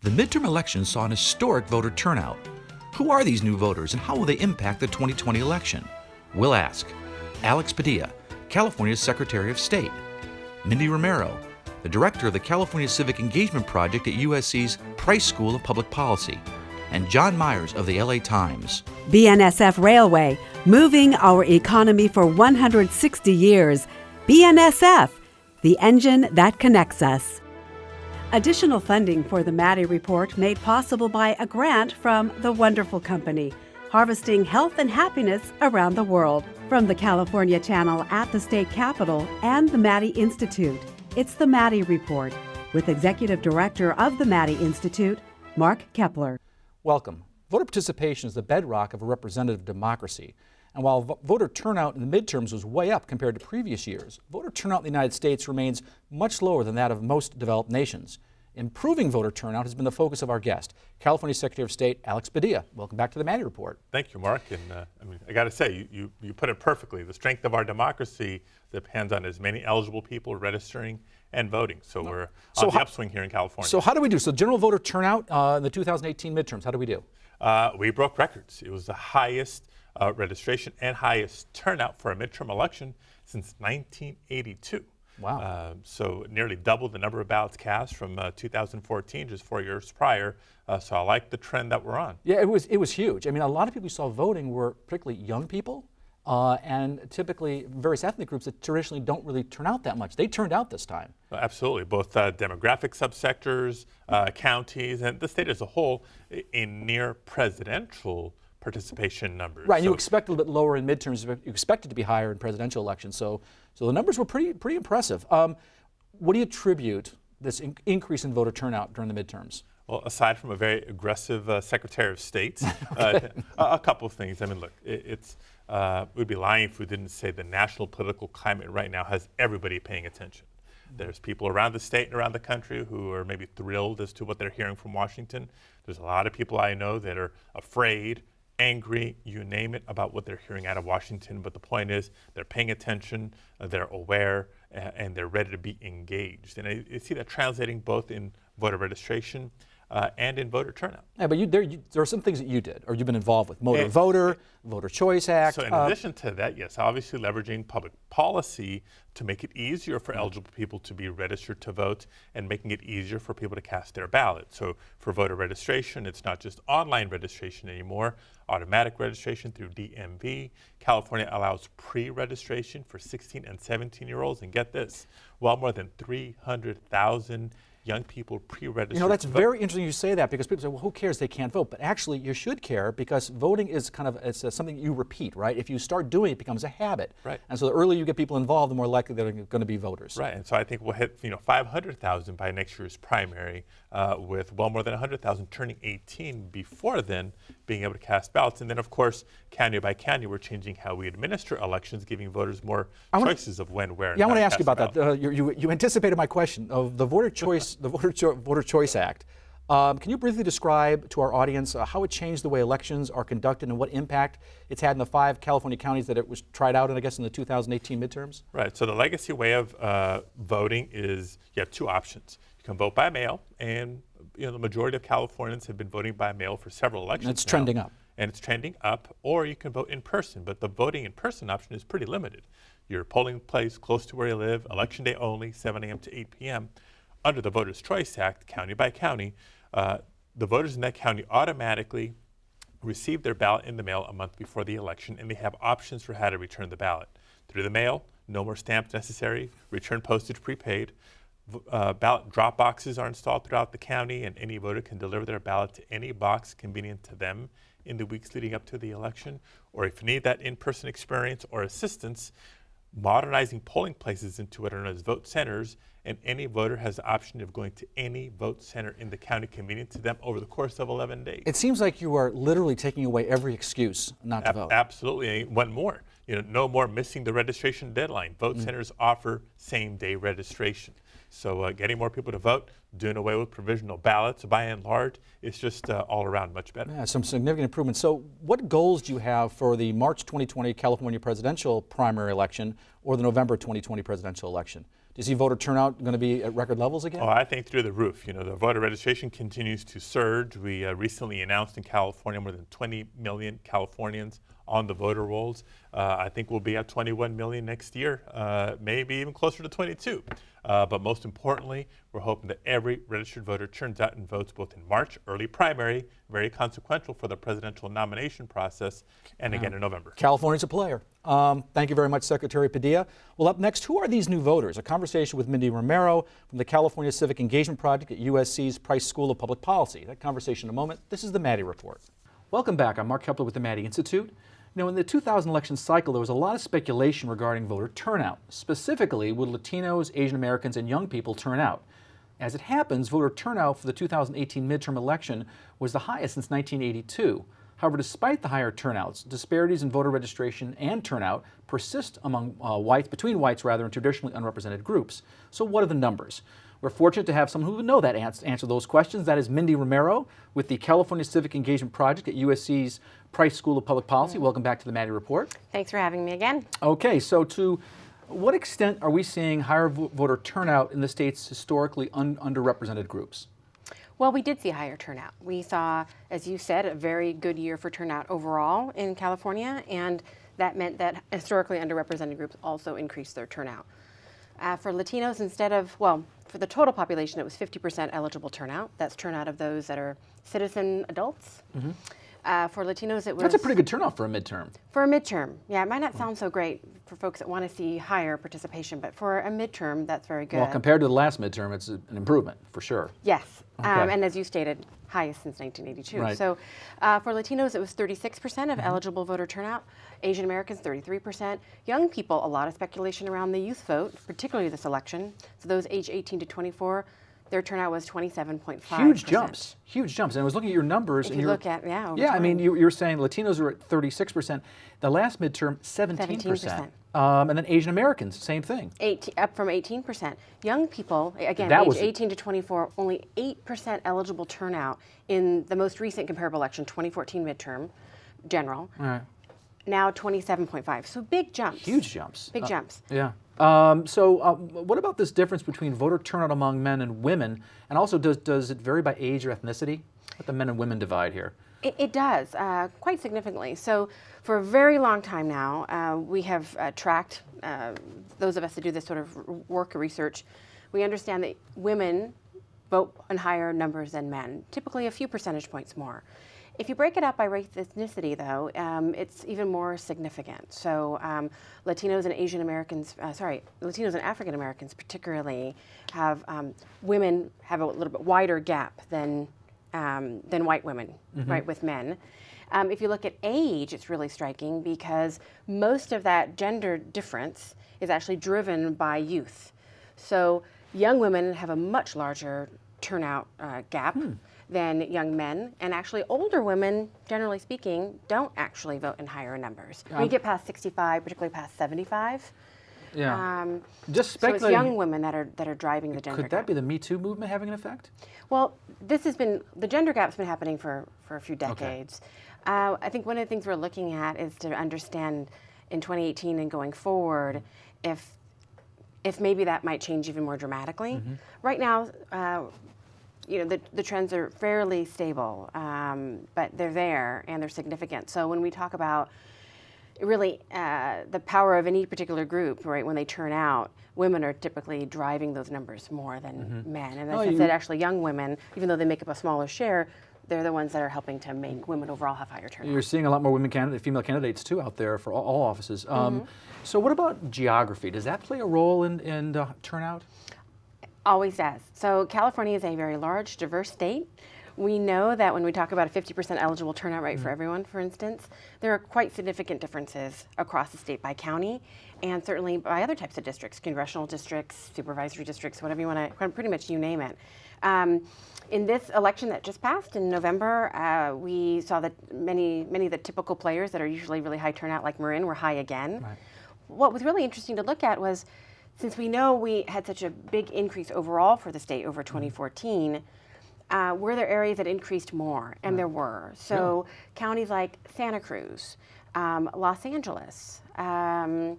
The midterm elections saw an historic voter turnout. Who are these new voters and how will they impact the 2020 election? We'll ask Alex Padilla, California's Secretary of State, Mindy Romero, the Director of the California Civic Engagement Project at USC's Price School of Public Policy, and John Myers of the LA Times. BNSF Railway, moving our economy for 160 years. BNSF, the engine that connects us. Additional funding for the Maddy Report made possible by a grant from The Wonderful Company, harvesting health and happiness around the world. From the California Channel at the State Capitol and the Maddy Institute, it's the Maddy Report with Executive Director of the Maddy Institute, Mark Keppler. Welcome. Voter participation is the bedrock of a representative democracy. And while voter turnout in the midterms was way up compared to previous years, voter turnout in the United States remains much lower than that of most developed nations. Improving voter turnout has been the focus of our guest, California Secretary of State Alex Padilla. Welcome back to the Maddy Report. Thank you, Mark. And I got to say, you put it perfectly. The strength of our democracy depends on as many eligible people registering and voting. So we're on the upswing here in California. So how do we do? So general voter turnout in the 2018 midterms, how do we do? We broke records. It was the highest registration and highest turnout for a midterm election since 1982. Wow. So nearly doubled the number of ballots cast from 2014, just 4 years prior. So I like the trend that we're on. Yeah, it was huge. I mean, a lot of people we saw voting were particularly young people and typically various ethnic groups that traditionally don't really turn out that much. They turned out this time. Absolutely. Both demographic subsectors, counties, and the state as a whole in near presidential participation numbers. Right, so you expect a little bit lower in midterms, you expect it to be higher in presidential elections. So the numbers were pretty impressive. What do you attribute this increase in voter turnout during the midterms? Well, aside from a very aggressive Secretary of State, a couple of things. I mean, look, we'd be lying if we didn't say the national political climate right now has everybody paying attention. There's people around the state and around the country who are maybe thrilled as to what they're hearing from Washington. There's a lot of people I know that are afraid, angry, you name it, about what they're hearing out of Washington. But the point is, they're paying attention, they're aware, and they're ready to be engaged. And I see that translating both in voter registration and in voter turnout. Yeah, but there are some things that you did, or you've been involved with. Voter Choice Act. So in addition to that, yes, obviously leveraging public policy to make it easier for eligible people to be registered to vote and making it easier for people to cast their ballot. So for voter registration, it's not just online registration anymore, automatic registration through DMV. California allows pre-registration for 16 and 17-year-olds, and get this, well more than 300,000 young people pre-registered. You know, that's very interesting you say that, because people say, well, who cares, they can't vote. But actually, you should care, because voting is it's something you repeat, right? If you start doing it, it becomes a habit. Right. And so the earlier you get people involved, the more likely they're going to be voters. Right, and so I think we'll hit 500,000 by next year's primary, with well more than 100,000 turning 18 before then, being able to cast ballots. And then, of course, county by county, we're changing how we administer elections, giving voters more choices of when, where, and yeah, I how want to ask you cast about that. You anticipated my question of the Voter Choice Act. Can you briefly describe to our audience how it changed the way elections are conducted and what impact it's had in the 5 California counties that it was tried out in, I guess, in the 2018 midterms? Right. So the legacy way of voting is you have 2 options. You can vote by mail, and the majority of Californians have been voting by mail for several elections. And it's trending up. And it's trending up, or you can vote in person. But the voting in person option is pretty limited. Your polling place close to where you live, election day only, 7 a.m. to 8 p.m. Under the Voters' Choice Act, county by county, the voters in that county automatically receive their ballot in the mail a month before the election, and they have options for how to return the ballot. Through the mail, no more stamps necessary, return postage prepaid. Ballot drop boxes are installed throughout the county, and any voter can deliver their ballot to any box convenient to them in the weeks leading up to the election. Or if you need that in-person experience or assistance, modernizing polling places into what are known as vote centers, and any voter has the option of going to any vote center in the county convenient to them over the course of 11 days. It seems like you are literally taking away every excuse not to vote. Absolutely. And one more, no more missing the registration deadline. Vote centers offer same-day registration. So getting more people to vote, doing away with provisional ballots, by and large, it's just all around much better. Yeah, some significant improvements. So what goals do you have for the March 2020 California presidential primary election or the November 2020 presidential election? Do you see voter turnout going to be at record levels again? Oh, I think through the roof. You know, the voter registration continues to surge. We recently announced in California more than 20 million Californians on the voter rolls. I think we'll be at 21 million next year, maybe even closer to 22. But most importantly, we're hoping that every registered voter turns out and votes both in March, early primary, very consequential for the presidential nomination process, and again in November. California's a player. Thank you very much, Secretary Padilla. Well, up next, who are these new voters? A conversation with Mindy Romero from the California Civic Engagement Project at USC's Price School of Public Policy. That conversation in a moment. This is the Maddy Report. Welcome back. I'm Mark Keppler with the Maddy Institute. You know, in the 2000 election cycle, there was a lot of speculation regarding voter turnout. Specifically, would Latinos, Asian Americans, and young people turn out? As it happens, voter turnout for the 2018 midterm election was the highest since 1982. However, despite the higher turnouts, disparities in voter registration and turnout persist among between whites and traditionally unrepresented groups. So what are the numbers? We're fortunate to have someone who would know that answer those questions. That is Mindy Romero with the California Civic Engagement Project at USC's Price School of Public Policy. Welcome back to the Maddy Report. Thanks for having me again. Okay, so to what extent are we seeing higher voter turnout in the state's historically underrepresented groups? Well, we did see higher turnout. We saw, as you said, a very good year for turnout overall in California, and that meant that historically underrepresented groups also increased their turnout. For Latinos, for the total population, it was 50% eligible turnout. That's turnout of those that are citizen adults. For Latinos, it was... That's a pretty good turnout for a midterm. For a midterm, yeah. It might not sound so great for folks that want to see higher participation, but for a midterm, that's very good. Well, compared to the last midterm, it's an improvement, for sure. Yes, Okay. and as you stated, highest since 1982. Right. So for Latinos, it was 36% of eligible voter turnout. Asian Americans, 33%. Young people, a lot of speculation around the youth vote, particularly this election. So those age 18 to 24, their turnout was 27.5%. Huge jumps, huge jumps. And I was looking at your numbers. If and you look at, over I time. mean, you were saying Latinos were at 36%. The last midterm, 17%. And then Asian Americans, same thing. Up from 18%. Young people, again, That age was 18 to 24, only 8% eligible turnout in the most recent comparable election, 2014 midterm, general. All right. Now 27.5. So big jumps. Huge jumps. Big jumps. Yeah. What about this difference between voter turnout among men and women? And also, does it vary by age or ethnicity? What the men and women divide here? It does, quite significantly. So for a very long time now, we have tracked, those of us that do this sort of work or research, we understand that women vote in higher numbers than men, typically a few percentage points more. If you break it up by race ethnicity, though, it's even more significant. So Latinos and Asian Americans, Latinos and African Americans particularly have, women have a little bit wider gap than white women, right, with men. If you look at age, it's really striking because most of that gender difference is actually driven by youth. So young women have a much larger turnout gap than young men, and actually older women, generally speaking, don't actually vote in higher numbers. When you get past 65, particularly past 75, Yeah. Just speculating. So it's young women that are driving the gender gap. Could that be the Me Too movement having an effect? Well, the gender gap's been happening for a few decades. Okay. I think one of the things we're looking at is to understand in 2018 and going forward if maybe that might change even more dramatically. Right now, the trends are fairly stable, but they're there and they're significant. So when we talk about really the power of any particular group, right, when they turn out, women are typically driving those numbers more than men. And as I said, actually young women, even though they make up a smaller share, they're the ones that are helping to make women overall have higher turnout. You're seeing a lot more female candidates too out there for all offices. So what about geography? Does that play a role in turnout? Always does. So California is a very large, diverse state. We know that when we talk about a 50% eligible turnout rate for everyone, for instance, there are quite significant differences across the state by county and certainly by other types of districts, congressional districts, supervisory districts, whatever you want to, pretty much you name it. In this election that just passed in November, we saw that many of the typical players that are usually really high turnout, like Marin, were high again. Right. What was really interesting to look at was, since we know we had such a big increase overall for the state over 2014, were there areas that increased more? And there were. So counties like Santa Cruz, Los Angeles, San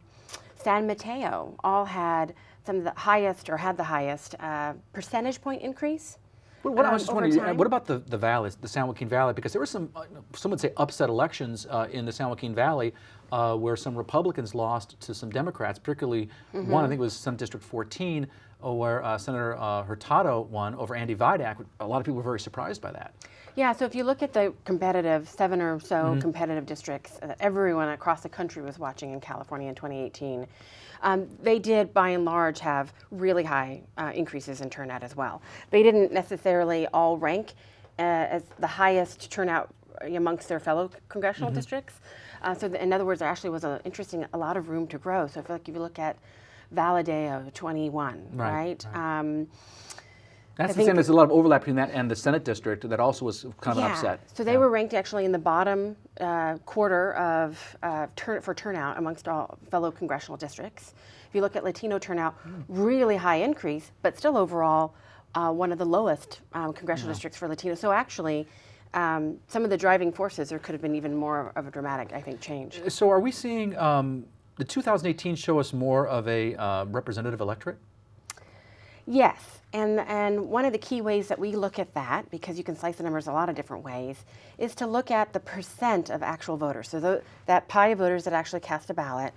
Mateo all had some of the highest, or had the highest, percentage point increase. What I was just over wondering, time. what about the valleys, the San Joaquin Valley? Because there were some, some would say, upset elections in the San Joaquin Valley where some Republicans lost to some Democrats, particularly one, I think it was Senate District 14, where Senator Hurtado won over Andy Vidak. A lot of people were very surprised by that. Yeah, so if you look at the competitive, 7 or so competitive districts that everyone across the country was watching in California in 2018, they did, by and large, have really high increases in turnout as well. They didn't necessarily all rank as the highest turnout amongst their fellow congressional districts. In other words, there actually was a lot of room to grow. So I feel like if you look at Valadeo 21, right? That's the same. There's a lot of overlap between that and the Senate district that also was kind of an upset. So they were ranked actually in the bottom quarter of for turnout amongst all fellow congressional districts. If you look at Latino turnout, really high increase, but still overall one of the lowest congressional districts for Latinos. So actually, some of the driving forces, there could have been even more of a dramatic, I think, change. So are we seeing the 2018 show us more of a representative electorate? Yes, and one of the key ways that we look at that, because you can slice the numbers a lot of different ways, is to look at the percent of actual voters. So that pie of voters that actually cast a ballot,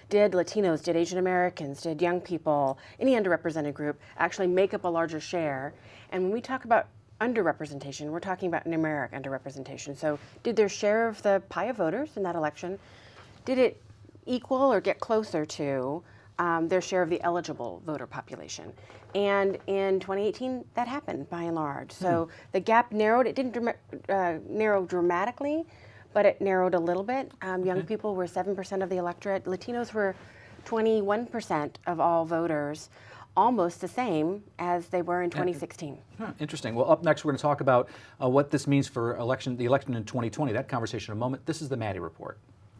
did Latinos, did Asian Americans, did young people, any underrepresented group actually make up a larger share? And when we talk about underrepresentation, we're talking about numeric underrepresentation. So did their share of the pie of voters in that election, did it equal or get closer to their share of the eligible voter population? And in 2018, that happened by and large. So the gap narrowed. It didn't narrow dramatically, but it narrowed a little bit. Young people were 7% of the electorate. Latinos were 21% of all voters, almost the same as they were in 2016. Interesting. Well, up next, we're going to talk about what this means for the election in 2020. That conversation in a moment. This is the Maddy Report.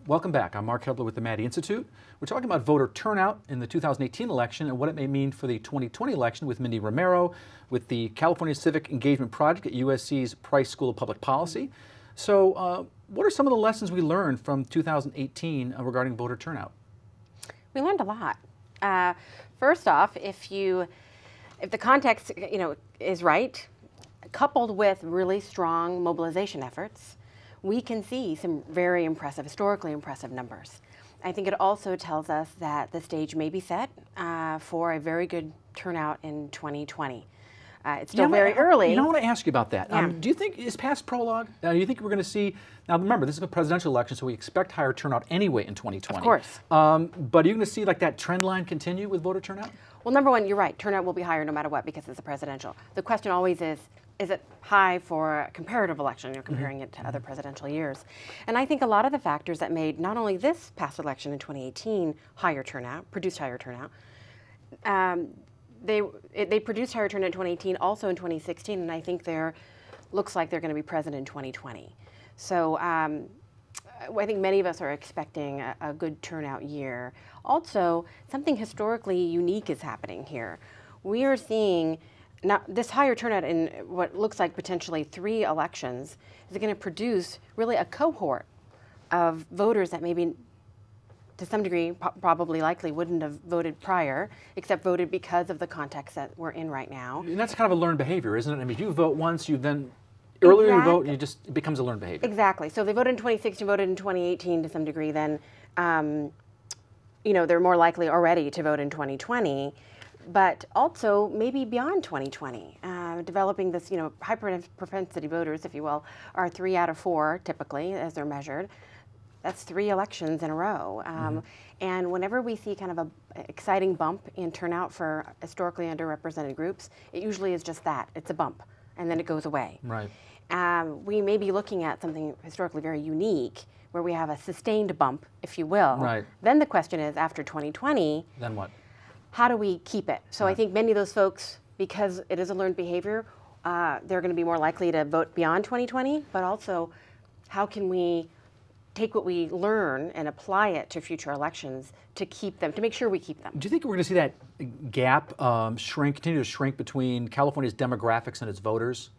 Welcome back. I'm Mark Keppler with the Maddy Institute. We're talking about voter turnout in the 2018 election and what it may mean for the 2020 election with Mindy Romero with the California Civic Engagement Project at USC's Price School of Public Policy. So what are some of the lessons we learned from 2018 regarding voter turnout? We learned a lot. First off, if the context is right, coupled with really strong mobilization efforts, we can see some very impressive, historically impressive numbers. I think it also tells us that the stage may be set for a very good turnout in 2020. It's still very early. I want to ask you about that. Do you think, is past prologue, do you think we're going to see, now remember, this is a presidential election, so we expect higher turnout anyway in 2020. Of course. But are you going to see like that trend line continue with voter turnout? Well, number one, you're right. Turnout will be higher no matter what because it's a presidential. The question always is it high for a comparative election? You're comparing it to other presidential years. And I think a lot of the factors that made not only this past election in 2018 higher turnout, produced higher turnout, they produced higher turnout in 2018, also in 2016, and I think looks like they're going to be present in 2020. So I think many of us are expecting a good turnout year. Also, something historically unique is happening here. We are seeing now this higher turnout in what looks like potentially 3 elections is going to produce really a cohort of voters that maybe to some degree, probably likely wouldn't have voted prior, except voted because of the context that we're in right now. And that's kind of a learned behavior, isn't it? I mean, if you vote once, you then, earlier you vote, it becomes a learned behavior. Exactly. So they voted in 2016, voted in 2018 to some degree, then, they're more likely already to vote in 2020, but also maybe beyond 2020. Developing this, hyper-propensity voters, if you will, are 3 out of 4 typically as they're measured. That's 3 elections in a row. And whenever we see kind of an exciting bump in turnout for historically underrepresented groups, it usually is just that. It's a bump, and then it goes away. Right. We may be looking at something historically very unique, where we have a sustained bump, if you will. Right. Then the question is, after 2020, then what? How do we keep it? So I think many of those folks, because it is a learned behavior, they're going to be more likely to vote beyond 2020, but also how can we take what we learn and apply it to future elections to keep them, to make sure we keep them. Do you think we're going to see that gap continue to shrink between California's demographics and its voters?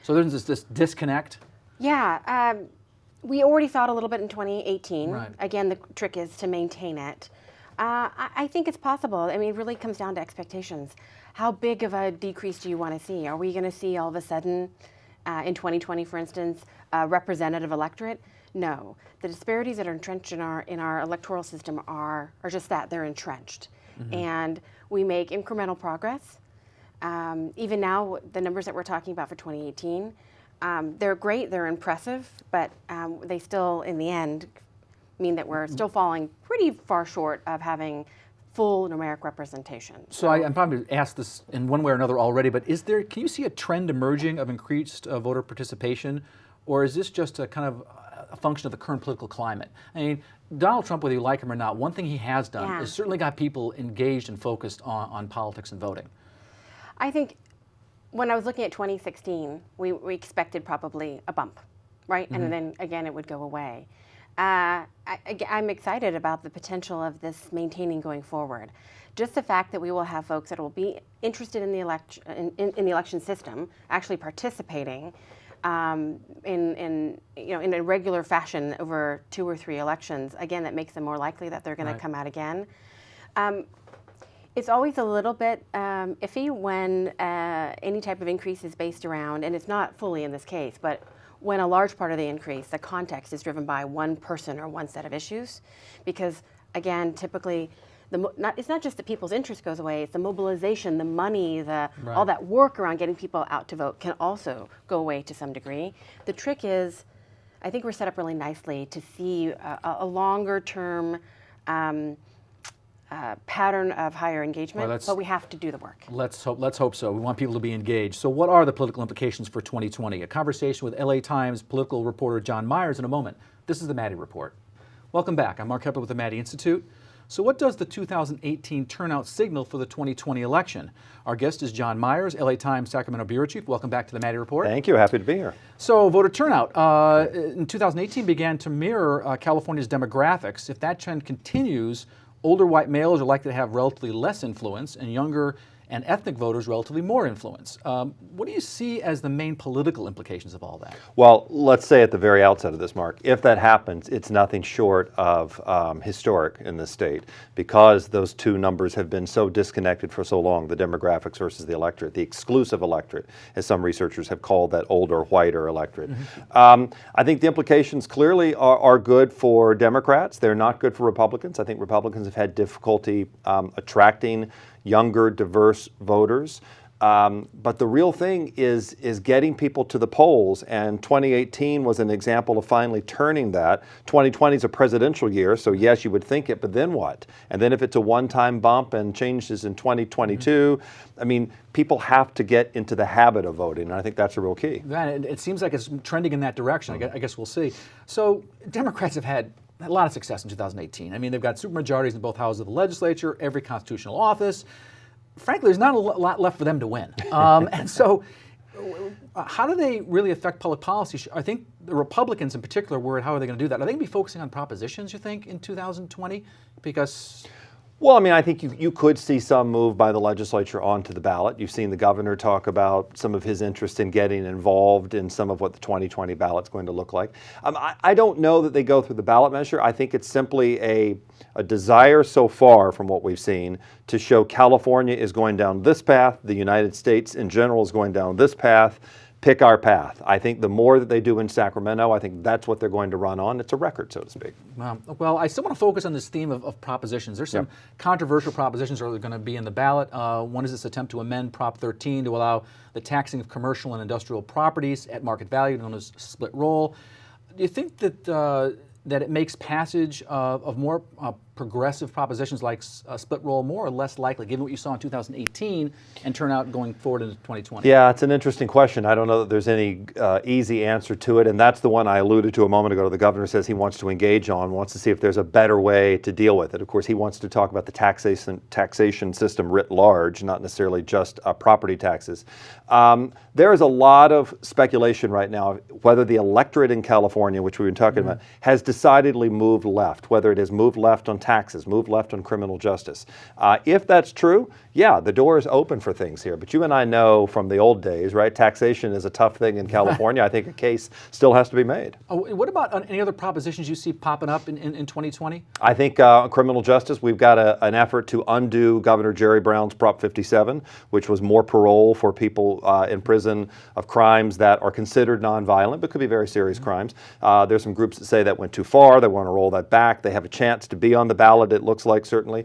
So there's this disconnect? Yeah, we already saw it a little bit in 2018. Right. Again, the trick is to maintain it. I think it's possible. I mean, it really comes down to expectations. How big of a decrease do you want to see? Are we going to see all of a sudden, in 2020, for instance, a representative electorate? No. The disparities that are entrenched in our electoral system are just that, they're entrenched. And we make incremental progress. Even now, the numbers that we're talking about for 2018, they're great, they're impressive, but they still, in the end, mean that we're still falling pretty far short of having full numeric representation. So I'm probably asked this in one way or another already, but can you see a trend emerging of increased voter participation, or is this just a kind of a function of the current political climate? I mean, Donald Trump, whether you like him or not, one thing he has done is certainly got people engaged and focused on politics and voting. I think when I was looking at 2016, we expected probably a bump, right? And then again, it would go away. I'm excited about the potential of this maintaining going forward. Just the fact that we will have folks that will be interested in the election system, actually participating in a regular fashion over 2 or 3 elections. Again, that makes them more likely that they're going to come out again. It's always a little bit iffy when any type of increase is based around, and it's not fully in this case, but when a large part of the increase, the context is driven by one person or one set of issues. Because again, typically, it's not just that people's interest goes away, it's the mobilization, the money, all that work around getting people out to vote can also go away to some degree. The trick is, I think we're set up really nicely to see a longer term pattern of higher engagement, but we have to do the work. Let's hope so. We want people to be engaged. So what are the political implications for 2020? A conversation with LA Times political reporter John Myers in a moment. This is the Maddy Report. Welcome back. I'm Mark Keppler with the Maddy Institute. So what does the 2018 turnout signal for the 2020 election? Our guest is John Myers, LA Times Sacramento Bureau Chief. Welcome back to the Maddy Report. Thank you. Happy to be here. So voter turnout in 2018 began to mirror California's demographics. If that trend continues, older white males are likely to have relatively less influence, and younger and ethnic voters relatively more influence. What do you see as the main political implications of all that? Well, let's say at the very outset of this, Mark, if that happens, it's nothing short of historic in this state, because those two numbers have been so disconnected for so long, the demographics versus the electorate, the exclusive electorate, as some researchers have called that older, whiter electorate. I think the implications clearly are good for Democrats. They're not good for Republicans. I think Republicans have had difficulty attracting younger, diverse voters. But the real thing is getting people to the polls, and 2018 was an example of finally turning that. 2020 is a presidential year, so yes, you would think it, but then what? And then if it's a one-time bump and changes in 2022, I mean, people have to get into the habit of voting, and I think that's a real key. It seems like it's trending in that direction. I guess we'll see. So Democrats have had a lot of success in 2018. I mean, they've got supermajorities in both houses of the legislature, every constitutional office. Frankly, there's not a lot left for them to win. And so how do they really affect public policy? I think the Republicans in particular worried, how are they going to do that? Are they going to be focusing on propositions, you think, in 2020? Because... Well, I mean, I think you could see some move by the legislature onto the ballot. You've seen the governor talk about some of his interest in getting involved in some of what the 2020 ballot's going to look like. I don't know that they go through the ballot measure. I think it's simply a desire so far from what we've seen to show California is going down this path, the United States in general is going down this path. Pick our path. I think the more that they do in Sacramento, I think that's what they're going to run on. It's a record, so to speak. Well, I still want to focus on this theme of propositions. There's some controversial propositions that are going to be in the ballot. One is this attempt to amend Prop 13 to allow the taxing of commercial and industrial properties at market value, known as split roll. Do you think that it makes passage of more progressive propositions like split roll more or less likely, given what you saw in 2018 and turnout going forward into 2020? Yeah, it's an interesting question. I don't know that there's any easy answer to it, and that's the one I alluded to a moment ago. The governor says he wants to engage on, wants to see if there's a better way to deal with it. Of course, he wants to talk about the taxation system writ large, not necessarily just property taxes. There is a lot of speculation right now whether the electorate in California, which we've been talking about, has decidedly moved left, whether it has moved left on taxes, move left on criminal justice. If that's true, yeah, the door is open for things here. But you and I know from the old days, right? Taxation is a tough thing in California. I think a case still has to be made. What about any other propositions you see popping up in 2020? I think criminal justice, we've got an effort to undo Governor Jerry Brown's Prop 57, which was more parole for people in prison of crimes that are considered nonviolent, but could be very serious crimes. There's some groups that say that went too far. They want to roll that back. They have a chance to be on the ballot, it looks like, certainly.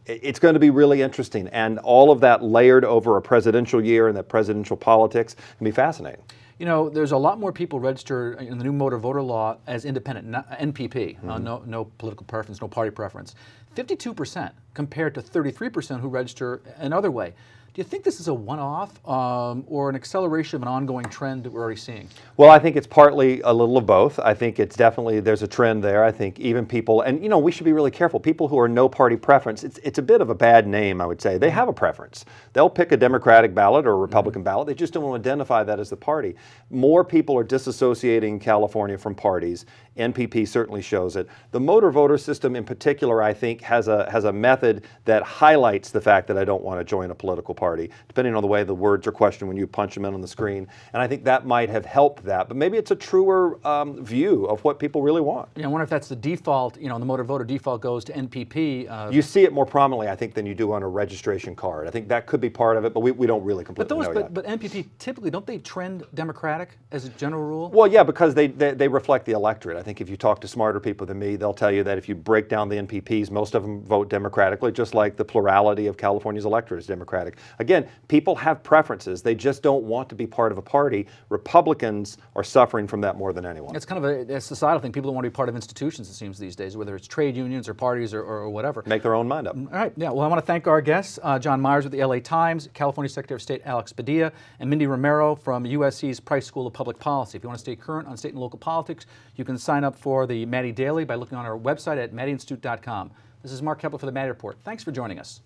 It's going to be really interesting. And all of that layered over a presidential year and that presidential politics can be fascinating. You know, there's a lot more people registered in the new motor voter law as independent, NPP, no political preference, no party preference. 52% compared to 33% who register another way. Do you think this is a one-off or an acceleration of an ongoing trend that we're already seeing? Well, I think it's partly a little of both. I think it's definitely, there's a trend there. I think even people, and you know, we should be really careful. People who are no party preference, it's a bit of a bad name, I would say. They have a preference. They'll pick a Democratic ballot or a Republican ballot. They just don't want to identify that as the party. More people are disassociating California from parties. NPP certainly shows it. The motor voter system in particular, I think, has a method that highlights the fact that I don't want to join a political party, depending on the way the words are questioned when you punch them in on the screen. And I think that might have helped that. But maybe it's a truer view of what people really want. Yeah, I wonder if that's the default, you know, the motor voter default goes to NPP. You see it more prominently, I think, than you do on a registration card. I think that could be part of it, but we don't really completely know yet. But NPP, typically, don't they trend Democratic as a general rule? Well, yeah, because they reflect the electorate. I think if you talk to smarter people than me, they'll tell you that if you break down the NPPs, most of them vote democratically, just like the plurality of California's electorate is Democratic. Again, people have preferences. They just don't want to be part of a party. Republicans are suffering from that more than anyone. It's kind of a societal thing. People don't want to be part of institutions, it seems, these days, whether it's trade unions or parties or whatever. Make their own mind up. All right. Yeah. Well, I want to thank our guests, John Myers with the LA Times, California Secretary of State Alex Padilla, and Mindy Romero from USC's Price School of Public Policy. If you want to stay current on state and local politics, you can sign up for the Maddy Daily by looking on our website at maddyinstitute.com. This is Mark Keppler for the Maddy Report. Thanks for joining us.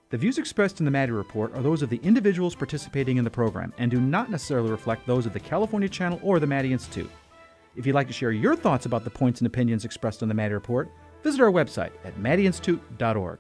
The views expressed in the Maddy Report are those of the individuals participating in the program and do not necessarily reflect those of the California Channel or the Maddy Institute. If you'd like to share your thoughts about the points and opinions expressed on the Maddy Report, visit our website at maddyinstitute.org.